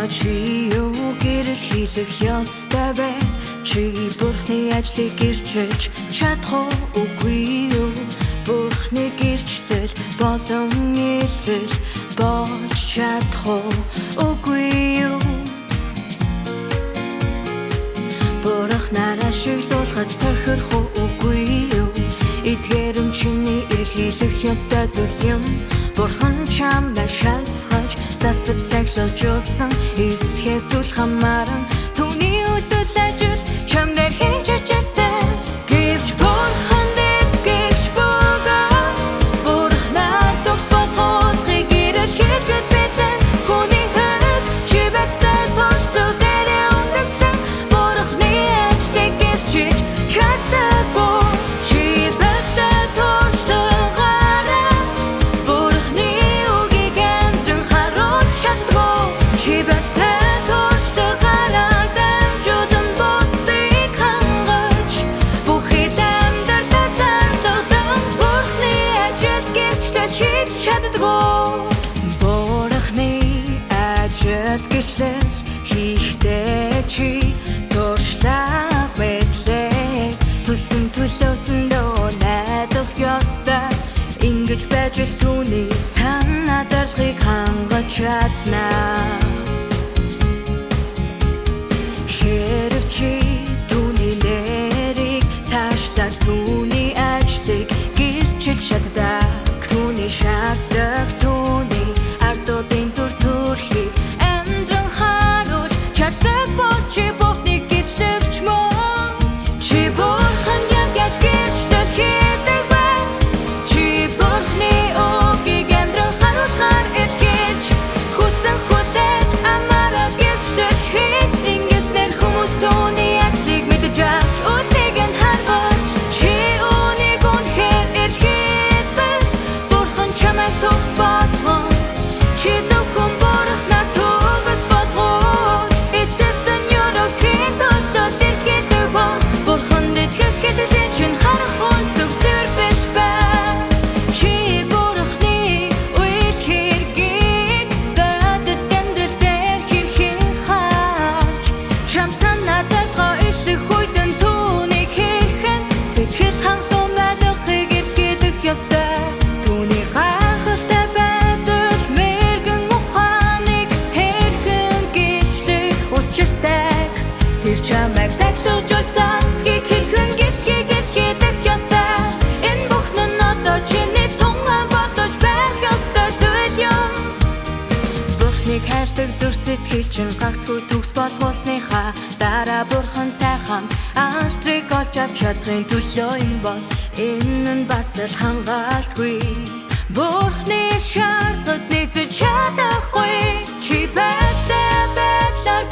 чи юу гэрэл хийх ёстой бэ? Чи Бурхны ажлыг гэрчилж чадах үгүй юу? Бурхны гэрчлэл болон илрэл болж чадах үгүй юу? Бурхнаараа шиглүүлэхэд тохирох үгүй юу? Эдгээр чиний эрхийлэх ёстой зүйлс юм. Бурхан чамайг шалгаж засаг сахилж улсан эсхээс үл хамааран түүний үлдэл ажил чамд хийж чарсан. Гэвч Бурхан дэвгэж бөгөөд Бурхнаар төгс болохыг ирэлхийлэхэд бэлэн хүний хувьд чи байттай тулцуудаараа үндэслэн Бурхны ажлыг гэрчилж чаддаггүй. Чи байттай туршлагаараа Бурхны үгийг амтран харуулж чаддаггүй. Чи байттай туршлагаараа дамжуулан бусдыг хангаж бүхэл амьдралаа зарлагдан Бурхны ажил гэрчлэл хийж чаддаггүй. Бурхны ажил гэрчлэл хийхдээ чи туршлага мэдлээ түсэн төлөөсөндөө найдах ёстой. Ингэж байж л түүний санаа зарлахыг хангаж чаднаа. Хэрв чи түүний нэрийг цаашлаад түүний ажлыг гэрчилж чаддаг, түүний шаарддаг түүний ардуудын дүр төрхийг амдран харуулж чаддаг бол чи Бурхны гэрчлэгч мөн. Чи Бурхан яаж гэрчлэл хийдэг вэ? Чи Бурхны үгийг амдран харуулахаар илгээж хүсэн хүлээж амаараа гэрчлэл хийж ингэснээр хүмүүс түүний ажлыг мэдэж авч үлийг нь харвал чи үүнийг үнэхээр эрхэлбэл Бурхан чамайг төгс болгон. Чи зөвхөн Бурхнаар төгс болгож эцэстэн ёрогдхийн төлөө эрхэлдэг бол Бурханд итгэх хэдэлэн чин харах өнцөг зэрэг биш бай. Чи Бурхны үйл хэргийг гадаад амьдрал дээр хэрхэн харж чам санаа зарлахаа ишдэг хүйтэн түүнийг хэрхэн сэтгэл хангалуун байлгахыг эрхэлэх ёстой. Түүний гайхалтай байдал мэргэн ухааныг хэрхэн гэрчлэх учиртай. Тэр чамайг сахилж олж застгийг хэрхэн гэрчлэхийг эрхэлэх ёстой. Энэ бүхэн нь одоо чиний тунгаан бодож байх ёстой зүйл юм. Бурхныг хайрдаг зүр сэтгэл чинь гагцгүй төгс болгосныхаа дараа Бурхантай хамт алдрыг олж авч чадахын төлөө юм бол энэ нь бас л хангалтгүй. Бурхны шаардлагад нийцэж чадахгүй. Чи байттай байдлаар